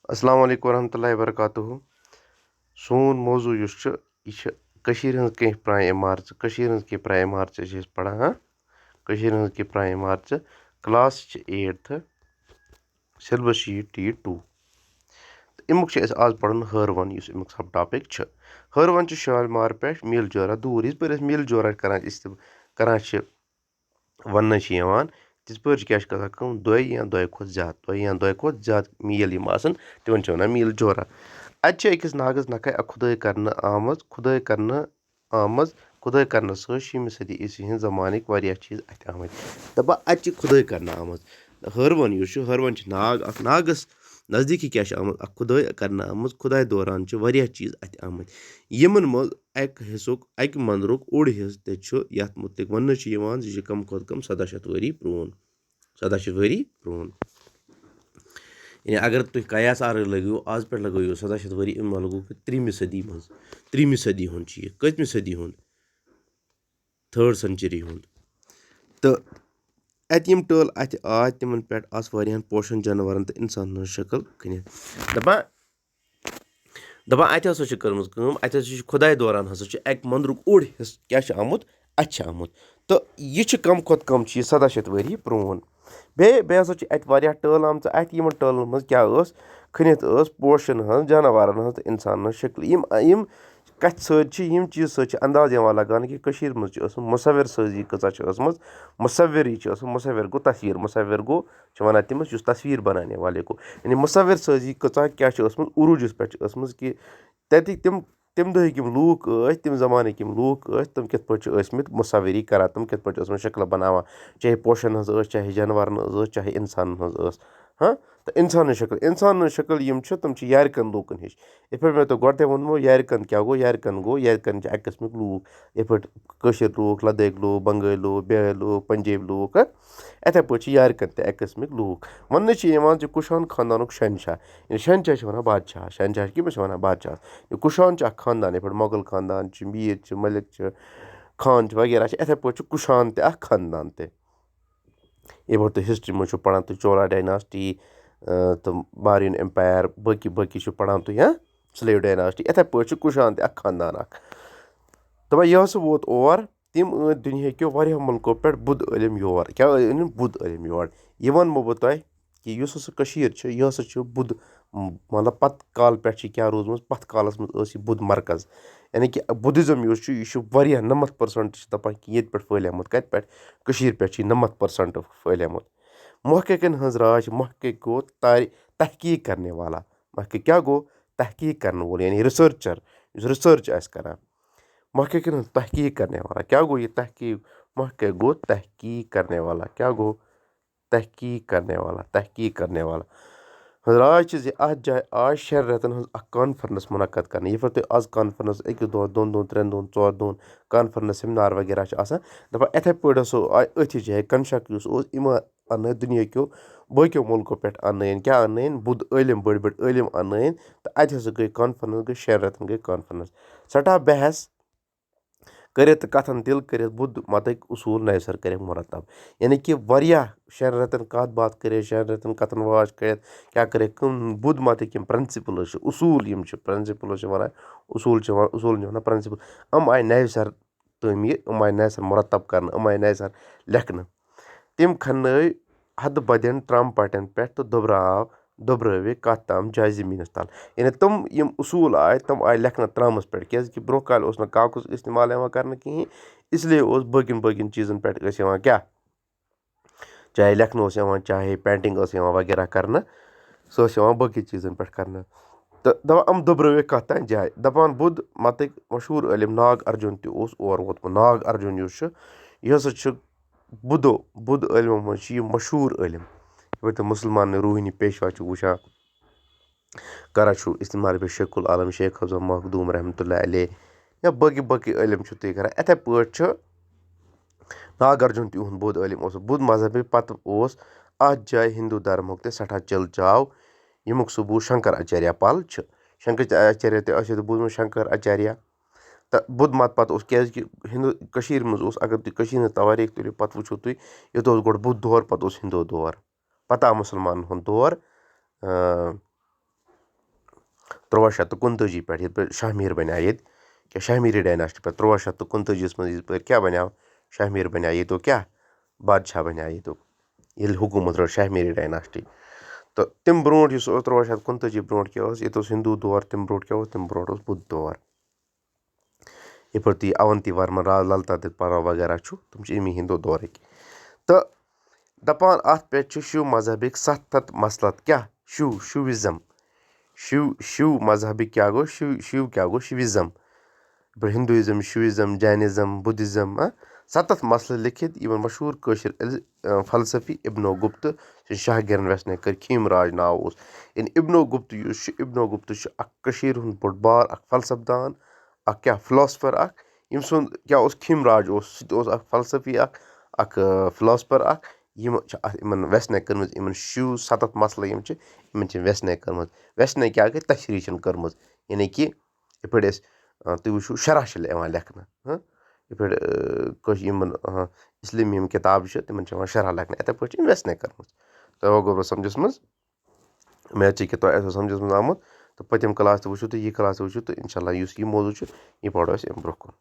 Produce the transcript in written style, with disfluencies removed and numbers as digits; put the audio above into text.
अस्सलाम वालेकुम वरहमतुल्लाहि वबरकातुहू सोन मौजू यह प्राय इमारत पढ़ा प्राय इमारत क्लास 8th सिलेबस T2 अमुक आज पढ़न हरवन अमुक सब टॉपिक हरवन शालमार पे मील जोरा दूर इस पर मील जोरा करान वन तिस पर क्या दो या दो खुद ज्यादा मील तिमन वन मील जोरा अकिस नागस नख खुदाई कर आमज खुदाई कर 7वीं सदी ईस्वी हंद जमानिक वारिया चीज अत आमत दपा अत खुदाई कर आमज हरवन नाग नागस नजदीकी क्या आमत खुदाई कर आमज खुदाई दौरान वारिया चीज अत आमत यमन मज अक हिस्सुक अक मंदिरुक ओड़ हिस्स ते मुतलिक वन कम खुद कम 1700 वरी प्रोन 1700 वरी प्रोन यानी अगर तुम कयास आर लगो आज पे लगो 1700 वरी अम लगो 3वीं सदी हूँ यह कतमी सदी हूँ 3rd सेंचुरी हूँ तो अत यम टल अत आय तिमन पे वारियान पोशन जानवरन तो इंसान शक्ल खनित दपान अत हसा कर्म अत खुदाई दौरान हसा अक मंदिरुक ओड़ हिस्स क्या आमुत अत आमुत तो यह कम खुद कम 1700 वरी प्रोन बे हसा अत वारिया टल आम अत यमन टलन मज क्या खनित पोशन हज जानवरन हज तो इंसान शक्ल यम कथ सम चीज सत अंदाज लगान कि मज मुसविर साजी कचा मुसविर मुसविर गो तस्वीर मुसविर गो वन तमिस तस्वीर बनाने वाले को यानी मुसविर साजी कचा क्या उरूजस पे कि तक तम दहिक लूक तम जमानिक लूक तम कित पे मुसविरी करान तम कित पे शक्ल बनावा चाहे पोशन हज चाहे जानवरन चाहे इंसान हज हाँ तो इंसान शक्ल यम तम यारिकन लूकन हिश इत पे मैं तो गोटे वोनमो यारिकन क्या गो यारिकन अक किस्मिक लूक इत पे लूक लद्दाख लूक बंगाल लूक बिहार लूक पंजाब लूक इथे पे यारिकन ते अक किस्मिक लूक वन कुशान खानदानुक शहनशाह वन बादशाह शहनशाह कमिस वन बादशाह कुशान खानदान इत मोगल खानदान मीर मलिक खान वगैरह इथे पे कुशान ते खानदान ते ये तो हिस्ट्री मज पढ़ान तो चोला डायनास्टी तो मारियन एम्पायर बाकी पढ़ान तो स्लेव डायनास्टी इथे पे कुशान ते खानदान दपा यह हसा वोत और तम दुनिया क्यों वारिया मुल्कों पे बुद्ध इलम योर क्या बुद्ध इलम योर यह वनमो बह तुह कि यह हसा बुद्ध मतलब पत काल पे क्या रोजम पत कालस मज बुद्ध मरकज यानी कि बुद्धिज्म यह 90% दपान कि ये पे फैलियामुत कत पे 90% फैलियामुत महक्किकन हज राज महक्किक गो तहकीक करने वाला महक्किक क्या गो तहकीक करने वाला यानी रिसर्चर रिसर्च करान महक्किकन हज तहकीक करने वाला क्या गो ये तहकीक महक्किक गो तहकीक करने वाला क्या गो तहकीक करने वाला राज अत जाए आज 6 रेतन हज कॉन्फ्रेंस मुनक़द करने ये तुम आज कॉन्फ्रेंस 1 दो 2 दो 3 दो 4 दो कॉन्फ्रेंस सेमिनार वगैरह दपा इथे पे अथि जाए कंशक यम अन दुनिया क्यों बाकियों मुल्कों पे अन क्या अन बुद्ध इलम बड़ इलम अन तो अत हसा गई कॉन्फ्रेंस गई 6 रेतन गई कॉन्फ्रेंस सठा बहस करित कथन दिल करित बुद्ध मतक उसूल नए सर कर मुरतब यानी कि वारिया 6 रेतन कत बात कर 6 रेतन कथन वाच कर क्या कर बुद्ध मतक प्रिंसिपल उसूल प्रिंसिपल वन उसूल वन प्रिंसिपल अम आय नए सर तमीर अम आय नए सर मुरतब कर अम आय नए सर लेखन तम खन हद बदन ट्रम पटन पे तो दुब्रविक कत तम जाय जमीनस तल यानी तम यम उसूल आय तम आय लेखन त्रमस पे क्या ब्रो काल कागज इस्तेमाल कर कहें इसलिए बकिन चीज़न पे क्या चाहे लेखन चाहे पेंटिंग वगैरह कर सो बाकी चीज़न पे कर तो दपा अम दुब्रविक कत तान जाय दपान बुद्ध मतक मशहूर इलम नाग अर्जुन तोर वोतमुत नाग अर्जुन यह हसा बुद्ध इलमो मज मशहूर इलम तो मुसलमान रूहानी पेशवा वुचान करान इस्तेमाल पे शेखुल आलम शेख हफ्ज़ मखदूम रहमतुल्लाह अलैह या बाकी इलम तुम करान इथे पे नाग अर्जुन तुहद बुद्ध इलम बुद्ध मजहब पत अत जाए हिंदू धर्मुक ते सठा चल चाव यमुक सबूत शंकर आचार्य पल शंकर आचार्य तो बूझमुत शंकर आचार्य तो बुद्ध मत पत क्या हिंदू मज अगर तुम तवारीख तुलो पत वो तुम ये गो बुद्ध दौर पत हिंदू दौर पत आव मुसलमान दौर 1353 پٮ۪ٹھ یِتھ پٲٹھۍ شاہ میٖر بَنیٛو ییٚتہِ کیٛاہ شاہ میٖری ڈایناسٹی پٮ۪ٹھ 1353 منٛز یِتھ پٲٹھۍ کیٛاہ بَنیٛو شاہ میٖر بَنیٛو ییٚتیُک کیٛاہ بادشاہ بَنیٛو ییٚتیُک ییٚلہِ حکوٗمت رٔٹ شاہ میٖری ڈایناسٹی تہٕ تَمہِ برونٛٹھ یُس اوس 1353 برونٛٹھ کیٛاہ اوس ییٚتہِ اوس ہِندوٗ دور تَمہِ برونٛٹھ کیٛاہ اوس تَمہِ برونٛٹھ اوس بُدھ دور یِتھ پٲٹھۍ تُہۍ اونتی ورمن للتا دِتپارا وغیرہ چھُ تِم چھِ اَمی ہِندوٗ دورٕکۍ تہٕ دَپان اَتھ پٮ۪ٹھ چھِ شِو مذہبٕکۍ 7 ہَتھ مسلط کیٛاہ شِوِزم شِو مذہبٕکۍ کیٛاہ گوٚو شِو کیٛاہ گوٚو شِوِزم ہِندوٗیزم شِوِزم جینِزم بُدھِزم 7 مسلہٕ لیکھِتھ یِمن مشہوٗر کٲشِر فلسفی اِبنو گُپتہٕ شاہ گِرن ویسنے کٔرۍ کھیٖم راج ناو اوس یعنی اِبنو گُپتہٕ یُس چھُ اِبنو گُپتہٕ چھُ اکھ کٔشیٖر ہُنٛد بوٚڑ بار اکھ فلسف دان اکھ کیٛاہ فِلاسفر اکھ ییٚمہِ سُنٛد کیٛاہ اوس کھیٖم راج اوس سُہ تہِ اوس اکھ فلسفی اکھ فِلاسفر اکھ یِم چھِ اَتھ یِمن ویسنے کٔرمٕژ یِمن شِو 7 مسلہٕ یِم چھِ یِمن چھِ ویسنے کٔرمٕژ ویسنے کیٛاہ گٔے تشریح چھِن کٔرمٕژ یعنی کہِ یِتھ پٲٹھۍ أسۍ تُہۍ وٕچھِو شرح چھِ یِوان لیکھنہٕ یِتھ پٲٹھۍ یِمن اِسلٲمی یِم کِتابہٕ چھِ تِمن چھِ یِوان شرح لیکھنہٕ یِتھَے پٲٹھۍ چھِ یِم ویسنے کٔرمٕژ تۄہہِ گوٚو سمجھس منٛز مےٚ ژٕ کہِ تۄہہِ آسیو سمجھس منٛز آمُت تہٕ پٔتِم کلاس تہِ وٕچھِو تہٕ یہِ کلاس تہِ وٕچھِو تہٕ اِنشاء اللہ یُس یہِ موضوٗع چھُ یہِ پَرو أسۍ اَمہِ برونٛہہ کُن